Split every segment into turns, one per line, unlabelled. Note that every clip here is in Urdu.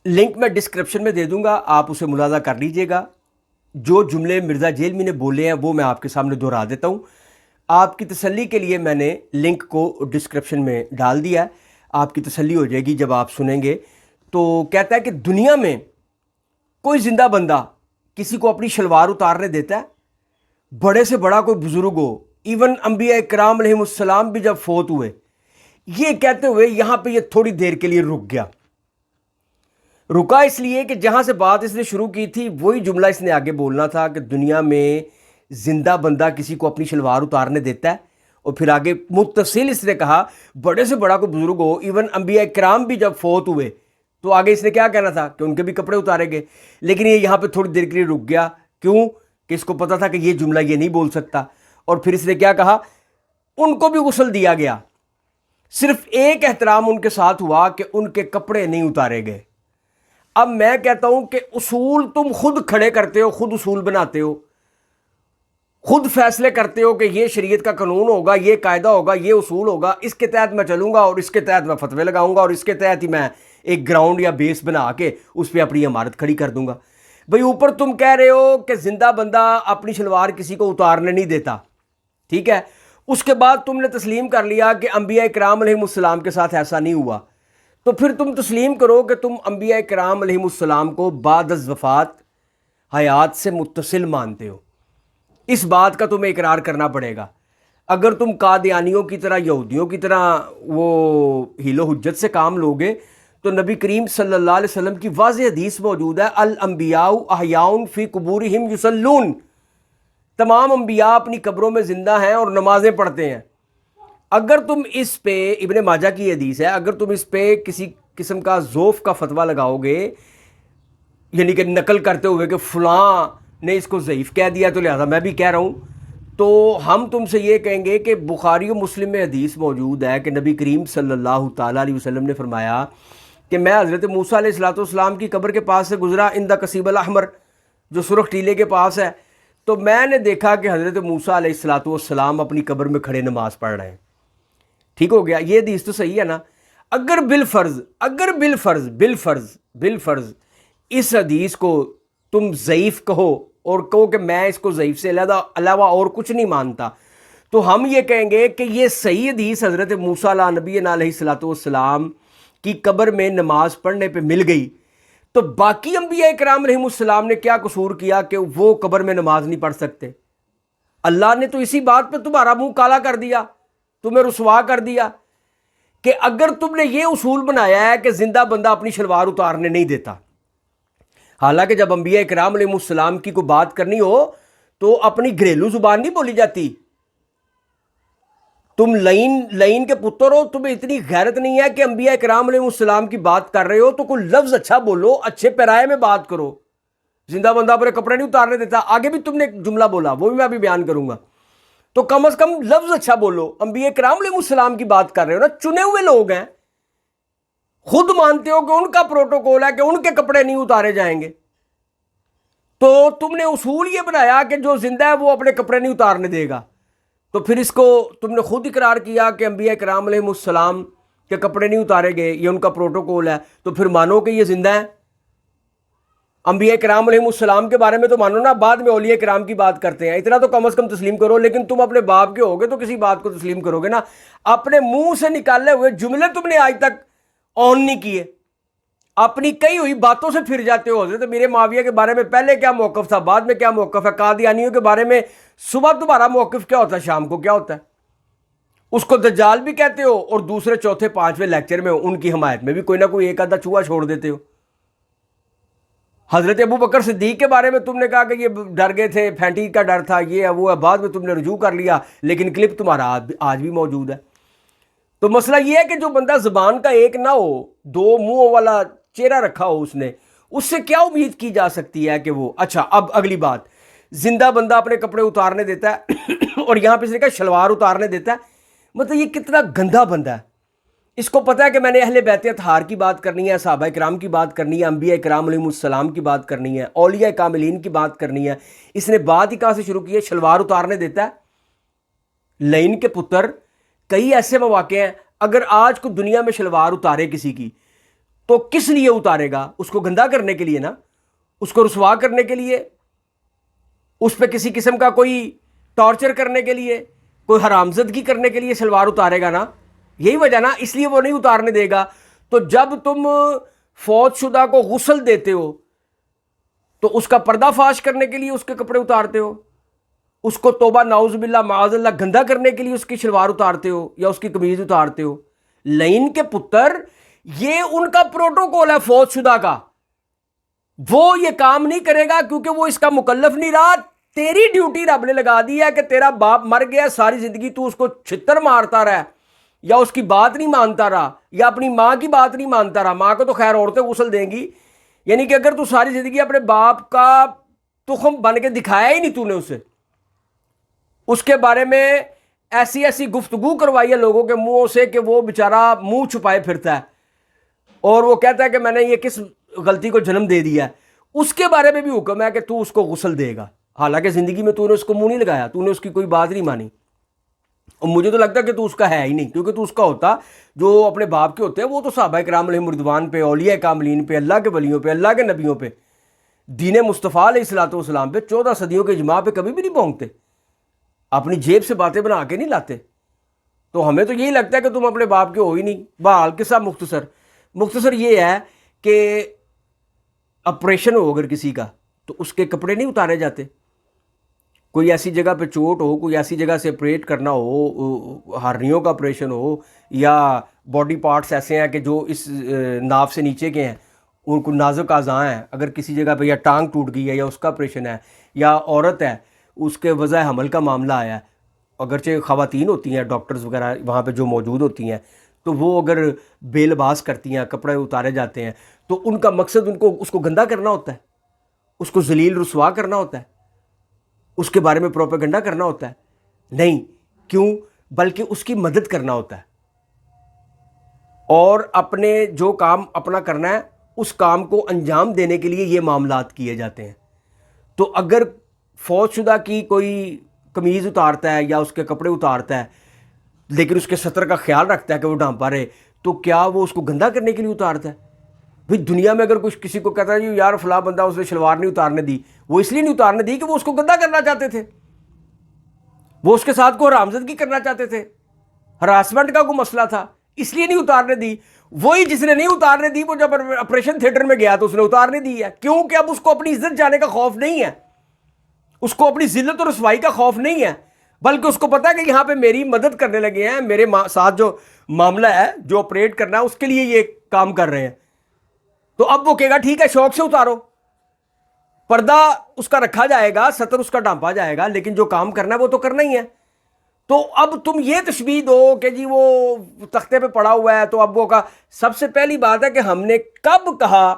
لنک میں ڈسکرپشن میں دے دوں گا، آپ اسے ملاحظہ کر لیجئے گا۔ جو جملے مرزا جیلمی نے بولے ہیں وہ میں آپ کے سامنے دہرا دیتا ہوں۔ آپ کی تسلی کے لیے میں نے لنک کو ڈسکرپشن میں ڈال دیا ہے، آپ کی تسلی ہو جائے گی جب آپ سنیں گے۔ تو کہتا ہے کہ دنیا میں کوئی زندہ بندہ کسی کو اپنی شلوار اتارنے دیتا ہے، بڑے سے بڑا کوئی بزرگ ہو، ایون انبیاء کرام علیہ السلام بھی جب فوت ہوئے، یہ کہتے ہوئے یہاں پہ یہ تھوڑی دیر کے لیے رک گیا۔ رکا اس لیے کہ جہاں سے بات اس نے شروع کی تھی وہی جملہ اس نے آگے بولنا تھا کہ دنیا میں زندہ بندہ کسی کو اپنی شلوار اتارنے دیتا ہے، اور پھر آگے متصل اس نے کہا بڑے سے بڑا کوئی بزرگ ہو، ایون انبیاء کرام بھی جب فوت ہوئے، تو آگے اس نے کیا کہنا تھا کہ ان کے بھی کپڑے اتارے گئے، لیکن یہ یہاں پہ تھوڑی دیر کے لیے رک گیا۔ کیوں؟ کہ اس کو پتا تھا کہ یہ جملہ یہ نہیں بول سکتا، اور پھر اس نے کیا کہا، ان کو بھی غسل دیا گیا، صرف ایک احترام ان کے ساتھ ہوا کہ ان کے کپڑے نہیں اتارے گئے۔ اب میں کہتا ہوں کہ اصول تم خود کھڑے کرتے ہو، خود اصول بناتے ہو، خود فیصلے کرتے ہو کہ یہ شریعت کا قانون ہوگا، یہ قاعدہ ہوگا، یہ اصول ہوگا، اس کے تحت میں چلوں گا اور اس کے تحت میں فتوے لگاؤں گا اور اس کے تحت ہی میں ایک گراؤنڈ یا بیس بنا کے اس پہ اپنی عمارت کھڑی کر دوں گا۔ بھئی اوپر تم کہہ رہے ہو کہ زندہ بندہ اپنی شلوار کسی کو اتارنے نہیں دیتا، ٹھیک ہے، اس کے بعد تم نے تسلیم کر لیا کہ انبیاء کرام علیہ السلام کے ساتھ ایسا نہیں ہوا، تو پھر تم تسلیم کرو کہ تم انبیاء کرام علیہ السلام کو بعد از وفات حیات سے متصل مانتے ہو۔ اس بات کا تمہیں اقرار کرنا پڑے گا۔ اگر تم قادیانیوں کی طرح، یہودیوں کی طرح وہ حیل و حجت سے کام لوگے تو نبی کریم صلی اللہ علیہ وسلم کی واضح حدیث موجود ہے، الانبیاء احیاء فی قبورہم یصلون، تمام انبیاء اپنی قبروں میں زندہ ہیں اور نمازیں پڑھتے ہیں۔ اگر تم اس پہ، ابن ماجہ کی حدیث ہے، اگر تم اس پہ کسی قسم کا ذوف کا فتویٰ لگاؤ گے، یعنی کہ نقل کرتے ہوئے کہ فلاں نے اس کو ضعیف کہہ دیا تو لہذا میں بھی کہہ رہا ہوں، تو ہم تم سے یہ کہیں گے کہ بخاری و مسلم میں حدیث موجود ہے کہ نبی کریم صلی اللہ تعالیٰ علیہ وسلم نے فرمایا کہ میں حضرت موسیٰ علیہ السلام کی قبر کے پاس سے گزرا، عند کثیب الاحمر، جو سرخ ٹیلے کے پاس ہے، تو میں نے دیکھا کہ حضرت موسیٰ علیہ السلام اپنی قبر میں کھڑے نماز پڑھ رہے ہیں۔ ٹھیک ہو گیا، یہ حدیث تو صحیح ہے نا؟ اگر بالفرض اس حدیث کو تم ضعیف کہو اور کہو کہ میں اس کو ضعیف سے علاوہ اور کچھ نہیں مانتا، تو ہم یہ کہیں گے کہ یہ صحیح حدیث حضرت موسیٰ نبی علیہ السلام کی قبر میں نماز پڑھنے پہ مل گئی، تو باقی انبیاء کرام علیہ السلام نے کیا قصور کیا کہ وہ قبر میں نماز نہیں پڑھ سکتے؟ اللہ نے تو اسی بات پہ تمہارا منہ کالا کر دیا، تمہیں رسوا کر دیا کہ اگر تم نے یہ اصول بنایا ہے کہ زندہ بندہ اپنی شلوار اتارنے نہیں دیتا، حالانکہ جب انبیاء کرام علیہ السلام کی کوئی بات کرنی ہو تو اپنی گھریلو زبان نہیں بولی جاتی۔ تم لعین کے پتر ہو، تمہیں اتنی غیرت نہیں ہے کہ انبیاء کرام علیہ السلام کی بات کر رہے ہو تو کوئی لفظ اچھا بولو، اچھے پیرائے میں بات کرو۔ زندہ بندہ اپنے کپڑے نہیں اتارنے دیتا، آگے بھی تم نے ایک جملہ بولا، وہ بھی میں ابھی بیان کروں گا، تو کم از کم لفظ اچھا بولو۔ انبیاء کرام علیہ السلام کی بات کر رہے ہو نا، چنے ہوئے لوگ ہیں، خود مانتے ہو کہ ان کا پروٹوکول ہے کہ ان کے کپڑے نہیں اتارے جائیں گے، تو تم نے اصول یہ بنایا کہ جو زندہ ہے وہ اپنے کپڑے نہیں اتارنے دے گا، تو پھر اس کو تم نے خود اقرار کیا کہ انبیاء کرام علیہ السلام کے کپڑے نہیں اتارے گئے، یہ ان کا پروٹوکول ہے، تو پھر مانو کہ یہ زندہ ہے۔ انبیاء کرام علیہ السلام کے بارے میں تو مانو نا، بعد میں اولیاء کرام کی بات کرتے ہیں، اتنا تو کم از کم تسلیم کرو۔ لیکن تم اپنے باپ کے ہوگے تو کسی بات کو تسلیم کرو گے نا، اپنے منہ سے نکالے ہوئے جملے تم نے آج تک آن نہیں کیے، اپنی کئی ہوئی باتوں سے پھر جاتے ہو۔ حضرت امیر معاویہ کے بارے میں پہلے کیا موقف تھا، بعد میں کیا موقف ہے، قادیانیوں کے بارے میں صبح تمہارا موقف کیا ہوتا ہے، شام کو کیا ہوتا ہے، اس کو دجال بھی کہتے ہو، اور دوسرے چوتھے پانچویں لیکچر میں ان کی حمایت میں بھی کوئی نہ کوئی ایک آدھا چوہا چھوڑ دیتے ہو۔ حضرت ابو بکر صدیق کے بارے میں تم نے کہا کہ یہ ڈر گئے تھے، پھینٹی کا ڈر تھا، یہ ہے وہ ہے، بعد میں تم نے رجوع کر لیا، لیکن کلپ تمہارا آج بھی موجود ہے۔ تو مسئلہ یہ ہے کہ جو بندہ زبان کا ایک نہ ہو، دو منہوں والا چہرہ رکھا ہو، اس سے کیا امید کی جا سکتی ہے کہ وہ اچھا۔ اب اگلی بات، زندہ بندہ اپنے کپڑے اتارنے دیتا ہے اور یہاں پہ اس نے کہا شلوار اتارنے دیتا ہے، مطلب یہ کتنا گندا بندہ ہے۔ اس کو پتہ ہے کہ میں نے اہل بیت اطہار کی بات کرنی ہے، صحابہ کرام کی بات کرنی ہے، انبیاء کرام علیہ السلام کی بات کرنی ہے، اولیاء کاملین کی بات کرنی ہے، اس نے بات ہی کہاں سے شروع کی ہے، شلوار اتارنے دیتا ہے۔ لعین کے پتر، کئی ایسے مواقع ہیں، اگر آج کو دنیا میں شلوار اتارے کسی کی، تو کس لیے اتارے گا؟ اس کو گندا کرنے کے لیے نا، اس کو رسوا کرنے کے لیے، اس پہ کسی قسم کا کوئی ٹارچر کرنے کے لیے، کوئی حرامزدگی کرنے کے لیے شلوار اتارے گا نا، یہی وجہ نا، اس لیے وہ نہیں اتارنے دے گا۔ تو جب تم فوت شدہ کو غسل دیتے ہو تو اس کا پردہ فاش کرنے کے لیے اس کے کپڑے اتارتے ہو، اس کو توبہ نعوذ باللہ معاذ اللہ گندا کرنے کے لیے اس کی شلوار اتارتے ہو یا اس کی قمیض اتارتے ہو۔ لعین کے پتر، یہ ان کا پروٹوکول ہے فوت شدہ کا، وہ یہ کام نہیں کرے گا کیونکہ وہ اس کا مکلف نہیں رہا۔ تیری ڈیوٹی رب نے لگا دی ہے کہ تیرا باپ مر گیا، ساری زندگی تو اس کو چھتر مارتا رہا یا اس کی بات نہیں مانتا رہا یا اپنی ماں کی بات نہیں مانتا رہا۔ ماں کو تو خیر عورتیں غسل دیں گی، یعنی کہ اگر تو ساری زندگی اپنے باپ کا تخم بن کے دکھایا ہی نہیں تو نے اسے، اس کے بارے میں ایسی ایسی گفتگو کروائی ہے لوگوں کے منہوں سے کہ وہ بیچارہ منہ چھپائے پھرتا ہے اور وہ کہتا ہے کہ میں نے یہ کس غلطی کو جنم دے دیا ہے۔ اس کے بارے میں بھی حکم ہے کہ تو اس کو غسل دے گا، حالانکہ زندگی میں تو نے اس کو منہ نہیں لگایا، تو نے اس کی کوئی بات نہیں مانی، اور مجھے تو لگتا ہے کہ تو اس کا ہے ہی نہیں، کیونکہ تو اس کا ہوتا جو اپنے باپ کے ہوتے ہیں وہ تو صحابہ کرام علیہم رضوان پہ، اولیاء کاملین پہ، اللہ کے ولیوں پہ، اللہ کے نبیوں پہ، دین مصطفیٰ علیہ الصلوۃ والسلام پہ، 14 صدیوں کے اجماع پہ کبھی بھی نہیں پہنچتے، اپنی جیب سے باتیں بنا کے نہیں لاتے۔ تو ہمیں تو یہی لگتا ہے کہ تم اپنے باپ کے ہو ہی نہیں۔ بہرحال قصہ مختصر یہ ہے کہ آپریشن ہو اگر کسی کا تو اس کے کپڑے نہیں اتارے جاتے، کوئی ایسی جگہ پہ چوٹ ہو، کوئی ایسی جگہ سے آپریٹ کرنا ہو، ہرنیوں کا آپریشن ہو یا باڈی پارٹس ایسے ہیں کہ جو اس ناف سے نیچے کے ہیں، ان کو نازک اعضاء ہیں، اگر کسی جگہ پہ یا ٹانگ ٹوٹ گئی ہے یا اس کا آپریشن ہے، یا عورت ہے اس کے وضع حمل کا معاملہ آیا ہے، اگرچہ خواتین ہوتی ہیں ڈاکٹرز وغیرہ وہاں پہ جو موجود ہوتی ہیں، تو وہ اگر بے لباس کرتی ہیں، کپڑے اتارے جاتے ہیں، تو ان کا مقصد ان کو اس کو گندا کرنا ہوتا ہے، اس کو ذلیل رسوا کرنا ہوتا ہے، اس کے بارے میں پروپیگنڈا کرنا ہوتا ہے؟ نہیں، کیوں؟ بلکہ اس کی مدد کرنا ہوتا ہے، اور اپنے جو کام اپنا کرنا ہے اس کام کو انجام دینے کے لیے یہ معاملات کیے جاتے ہیں۔ تو اگر فوت شدہ کی کوئی قمیض اتارتا ہے یا اس کے کپڑے اتارتا ہے لیکن اس کے ستر کا خیال رکھتا ہے کہ وہ ڈھانپا رہے، تو کیا وہ اس کو گندا کرنے کے لیے اتارتا ہے؟ بھئی دنیا میں اگر کچھ کسی کو کہتا ہے یار فلاں بندہ اس نے شلوار نہیں اتارنے دی، وہ اس لیے نہیں اتارنے دی کہ وہ اس کو گندا کرنا چاہتے تھے، وہ اس کے ساتھ کوئی حرامزدگی کرنا چاہتے تھے، ہراسمنٹ کا کوئی مسئلہ تھا، اس لیے نہیں اتارنے دی۔ وہی جس نے نہیں اتارنے دی وہ جب آپریشن تھیٹر میں گیا تو اس نے اتارنے دی ہے، کیوں کہ اب اس کو اپنی عزت جانے کا خوف نہیں ہے، اس کو اپنی ذلت اور رسوائی کا خوف نہیں ہے، بلکہ اس کو پتا ہے کہ یہاں پہ میری مدد کرنے لگے ہیں، میرے ساتھ جو معاملہ ہے جو آپریٹ کرنا ہے اس کے لیے یہ کام کر رہے ہیں۔ تو اب وہ کہے گا ٹھیک ہے شوق سے اتارو، پردہ اس کا رکھا جائے گا، ستر اس کا ڈھانپا جائے گا، لیکن جو کام کرنا ہے وہ تو کرنا ہی ہے۔ تو اب تم یہ تشبیہ دو کہ جی وہ تختے پہ پڑا ہوا ہے تو اب وہ کا، سب سے پہلی بات ہے کہ ہم نے کب کہا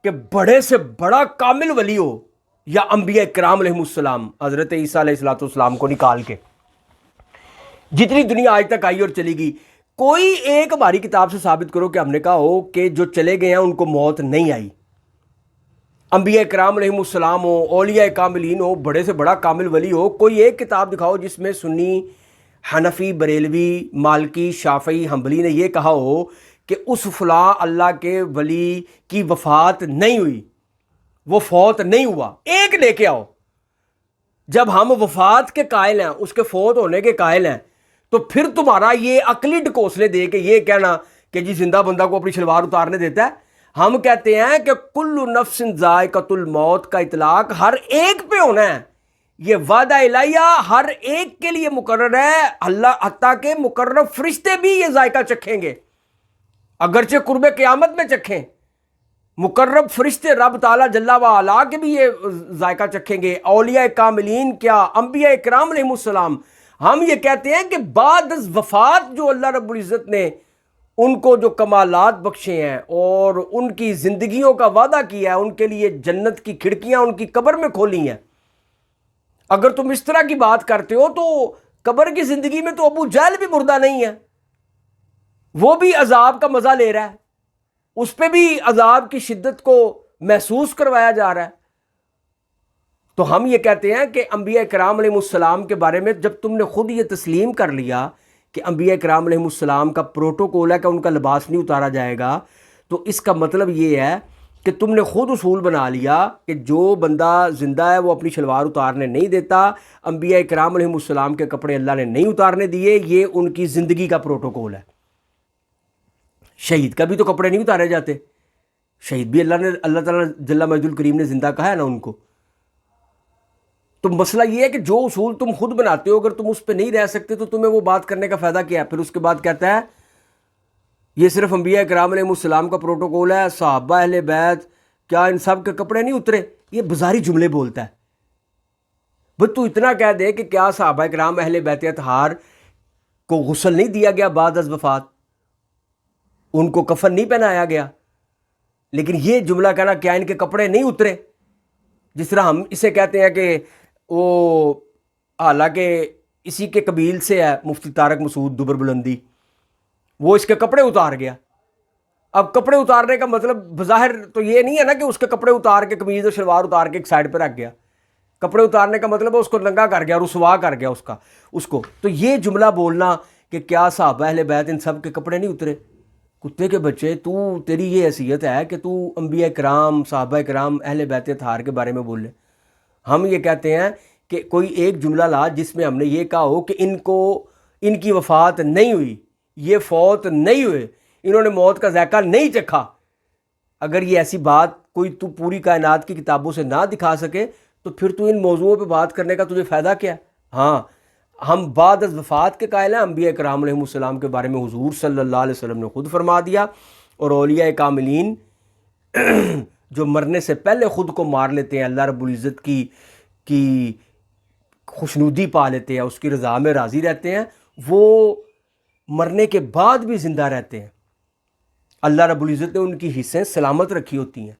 کہ بڑے سے بڑا کامل ولی ہو یا انبیاء کرام علیہم السلام، حضرت عیسیٰ علیہ الصلوۃ والسلام کو نکال کے جتنی دنیا آج تک آئی اور چلی گئی، کوئی ایک ہماری کتاب سے ثابت کرو کہ ہم نے کہا ہو کہ جو چلے گئے ہیں ان کو موت نہیں آئی، انبیاء کرام علیہم السلام ہو، اولیاء کاملین ہو، بڑے سے بڑا کامل ولی ہو، کوئی ایک کتاب دکھاؤ جس میں سنی، حنفی، بریلوی، مالکی، شافعی، حنبلی نے یہ کہا ہو کہ اس فلاں اللہ کے ولی کی وفات نہیں ہوئی، وہ فوت نہیں ہوا، ایک لے کے آؤ۔ جب ہم وفات کے قائل ہیں، اس کے فوت ہونے کے قائل ہیں، تو پھر تمہارا یہ عقلی ڈکوسلے دے کے یہ کہنا کہ جی زندہ بندہ کو اپنی شلوار اتارنے دیتا ہے۔ ہم کہتے ہیں کہ کل نفس ذائقۃ الموت کا اطلاق ہر ایک پہ ہونا ہے، یہ وعدہ الہیہ ہر ایک کے لیے مقرر ہے، اللہ حتیٰ کہ مقرر فرشتے بھی یہ ذائقہ چکھیں گے، اگرچہ قرب قیامت میں چکھیں، مقرب فرشتے رب تعالیٰ جل و علا کے بھی یہ ذائقہ چکھیں گے، اولیاء کاملین کیا، انبیاء کرام علیہم السلام۔ ہم یہ کہتے ہیں کہ بعد از وفات جو اللہ رب العزت نے ان کو جو کمالات بخشے ہیں اور ان کی زندگیوں کا وعدہ کیا ہے، ان کے لیے جنت کی کھڑکیاں ان کی قبر میں کھولی ہیں۔ اگر تم اس طرح کی بات کرتے ہو تو قبر کی زندگی میں تو ابو جہل بھی مردہ نہیں ہے، وہ بھی عذاب کا مزہ لے رہا ہے، اس پہ بھی عذاب کی شدت کو محسوس کروایا جا رہا ہے۔ تو ہم یہ کہتے ہیں کہ انبیاء کرام علیہ السلام کے بارے میں جب تم نے خود یہ تسلیم کر لیا کہ انبیاء کرام علیہ السلام کا پروٹوکول ہے کہ ان کا لباس نہیں اتارا جائے گا، تو اس کا مطلب یہ ہے کہ تم نے خود اصول بنا لیا کہ جو بندہ زندہ ہے وہ اپنی شلوار اتارنے نہیں دیتا. انبیاء کرام علیہم السلام کے کپڑے اللہ نے نہیں اتارنے دیے، یہ ان کی زندگی کا پروٹوکول ہے. شہید کا بھی تو کپڑے نہیں اتارے جاتے، شہید بھی اللہ تعالیٰ جل مجد الکریم نے زندہ کہا ہے نا ان کو. تو مسئلہ یہ ہے کہ جو اصول تم خود بناتے ہو اگر تم اس پہ نہیں رہ سکتے تو تمہیں وہ بات کرنے کا فائدہ کیا ہے؟ پھر اس کے بعد کہتا ہے یہ صرف انبیاء کرام علیہ السلام کا پروٹوکول ہے، صحابہ اہل بیت کیا ان سب کے کپڑے نہیں اترے؟ یہ بازاری جملے بولتا ہے. بس تو اتنا کہہ دے کہ کیا صحابہ کرام اہل بیت اطہار کو غسل نہیں دیا گیا بعد از وفات، ان کو کفن نہیں پہنایا گیا، لیکن یہ جملہ کہنا کیا ان کے کپڑے نہیں اترے؟ جس طرح ہم اسے کہتے ہیں کہ وہ حالانکہ اسی کے قبیل سے ہے مفتی طارق مسعود دبر بلندی، وہ اس کے کپڑے اتار گیا. اب کپڑے اتارنے کا مطلب بظاہر تو یہ نہیں ہے نا کہ اس کے کپڑے اتار کے قمیض اور شلوار اتار کے ایک سائڈ پہ رکھ گیا. کپڑے اتارنے کا مطلب ہے اس کو ننگا کر گیا، رسوا کر گیا اس کو. تو یہ جملہ بولنا کہ کیا صحابہ اہل بیت ان سب کے کپڑے نہیں اترے، کتے کے بچے تیری یہ حیثیت ہے کہ تو انبیاء کرام صحابہ کرام اہل بیت اطہار کے بارے میں بولے؟ ہم یہ کہتے ہیں کہ کوئی ایک جملہ لا جس میں ہم نے یہ کہا ہو کہ ان کی وفات نہیں ہوئی، یہ فوت نہیں ہوئے، انہوں نے موت کا ذائقہ نہیں چکھا. اگر یہ ایسی بات کوئی تو پوری کائنات کی کتابوں سے نہ دکھا سکے تو پھر تو ان موضوعوں پہ بات کرنے کا تجھے فائدہ کیا ہے؟ ہاں ہم بعد از وفات کے قائل ہیں. انبیاء کرام علیہ السلام کے بارے میں حضور صلی اللہ علیہ وسلم نے خود فرما دیا، اور اولیاء کاملین جو مرنے سے پہلے خود کو مار لیتے ہیں، اللہ رب العزت کی خوشنودی پا لیتے ہیں، اس کی رضا میں راضی رہتے ہیں، وہ مرنے کے بعد بھی زندہ رہتے ہیں. اللہ رب العزت نے ان کی حصیں سلامت رکھی ہوتی ہیں.